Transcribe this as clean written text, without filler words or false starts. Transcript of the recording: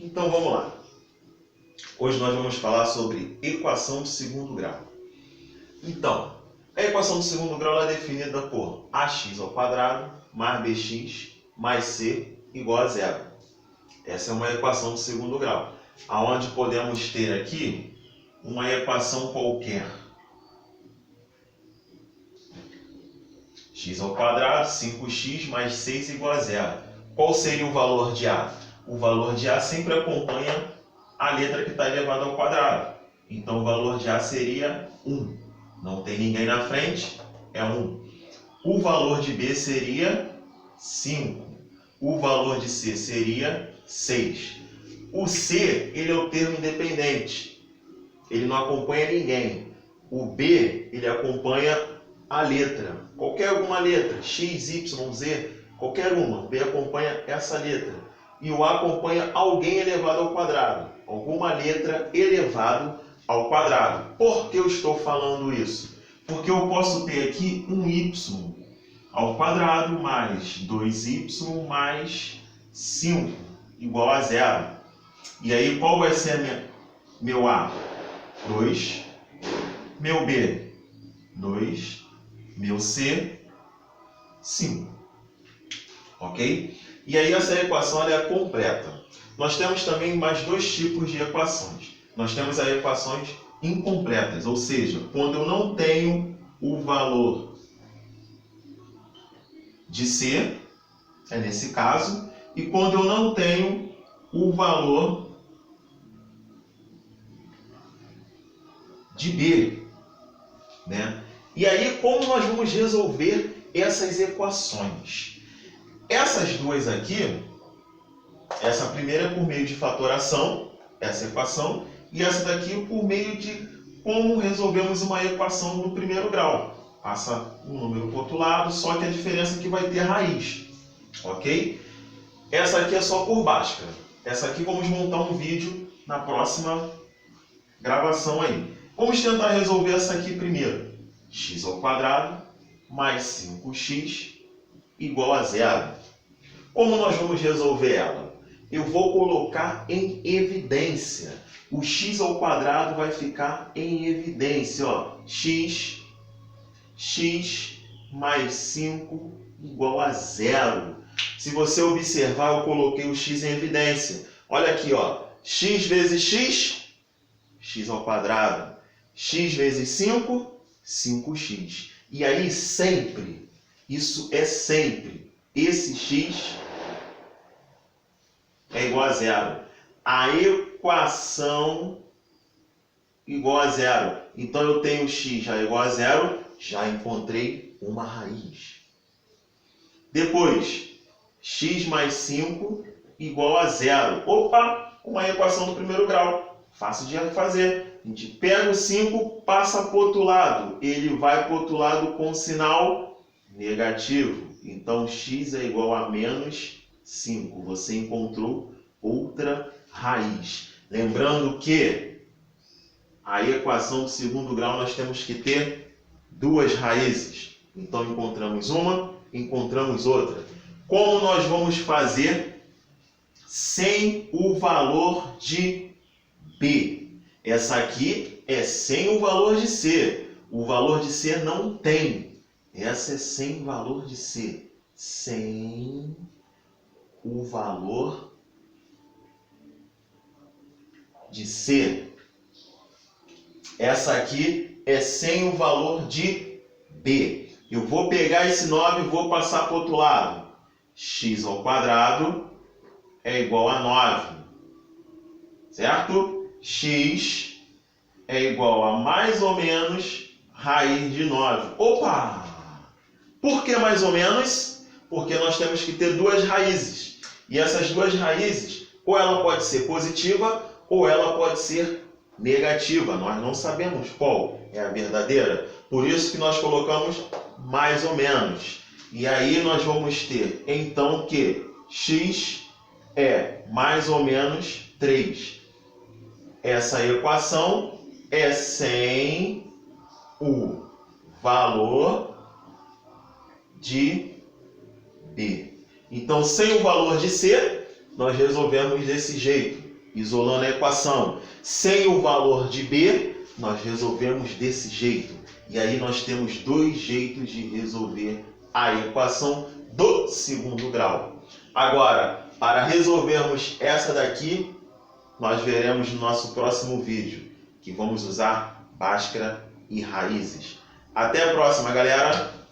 Então vamos lá. Hoje nós vamos falar sobre equação de segundo grau. Então, a equação de segundo grau é definida por ax ao quadrado mais bx mais c igual a zero. Essa é uma equação de segundo grau, aonde podemos ter aqui uma equação qualquer. X ao quadrado, 5x mais 6 igual a zero. Qual seria o valor de A? O valor de A sempre acompanha a letra que está elevada ao quadrado. Então o valor de A seria 1. Não tem ninguém na frente, é 1. O valor de B seria 5. O valor de C seria 6. O C, ele é o termo independente. Ele não acompanha ninguém. O B, ele acompanha a letra. Qualquer uma letra, X, Y, Z, qualquer uma. B acompanha essa letra. E o A acompanha alguém elevado ao quadrado. Alguma letra elevado ao quadrado. Por que eu estou falando isso? Porque eu posso ter aqui um Y ao quadrado mais 2y mais 5 igual a zero. E aí qual vai ser meu A? 2. Meu B? 2. Meu C? 5. Ok? E aí essa equação ela é completa. Nós temos também mais dois tipos de equações. Nós temos as equações incompletas, ou seja, quando eu não tenho o valor de C, é nesse caso, e quando eu não tenho o valor de B, né? E aí, como nós vamos resolver essas equações? Essas duas aqui, essa primeira é por meio de fatoração, essa equação, e essa daqui por meio de como resolvemos uma equação no primeiro grau. Passa um número para o outro lado, só que a diferença é que vai ter raiz, ok? Essa aqui é só por Bhaskara. Essa aqui vamos montar um vídeo na próxima gravação aí. Vamos tentar resolver essa aqui primeiro. X ao quadrado mais 5x igual a zero. Como nós vamos resolver ela? Eu vou colocar em evidência. O x ao quadrado vai ficar em evidência. Ó. X mais 5 igual a zero. Se você observar, eu coloquei o x em evidência. Olha aqui, ó. X vezes x, x ao quadrado. X vezes 5, 5x. E aí sempre, isso é sempre, esse x é igual a zero. A equação igual a zero. Então eu tenho x já igual a zero, já encontrei uma raiz. Depois, x mais 5 igual a zero. Opa, uma equação do primeiro grau. Fácil de fazer. A gente pega o 5, passa para o outro lado. Ele vai para o outro lado com sinal negativo. Então, x é igual a menos 5. Você encontrou outra raiz. Lembrando que a equação do segundo grau nós temos que ter duas raízes. Então, encontramos uma, encontramos outra. Como nós vamos fazer sem o valor de B? Essa aqui é sem o valor de C. O valor de C não tem. Essa é sem valor de C. Sem o valor de C. Essa aqui é sem o valor de B. Eu vou pegar esse 9 e vou passar para o outro lado. X ao quadrado é igual a 9. Certo? X é igual a mais ou menos raiz de 9. Opa! Por que mais ou menos? Porque nós temos que ter duas raízes. E essas duas raízes, ou ela pode ser positiva, ou ela pode ser negativa. Nós não sabemos qual é a verdadeira. Por isso que nós colocamos mais ou menos. E aí nós vamos ter, então, que x é mais ou menos 3. Essa equação é sem o valor de B. Então, sem o valor de C, nós resolvemos desse jeito. Isolando a equação, sem o valor de B, nós resolvemos desse jeito. E aí nós temos dois jeitos de resolver a equação do segundo grau. Agora, para resolvermos essa daqui, nós veremos no nosso próximo vídeo, que vamos usar Bhaskara e raízes. Até a próxima, galera!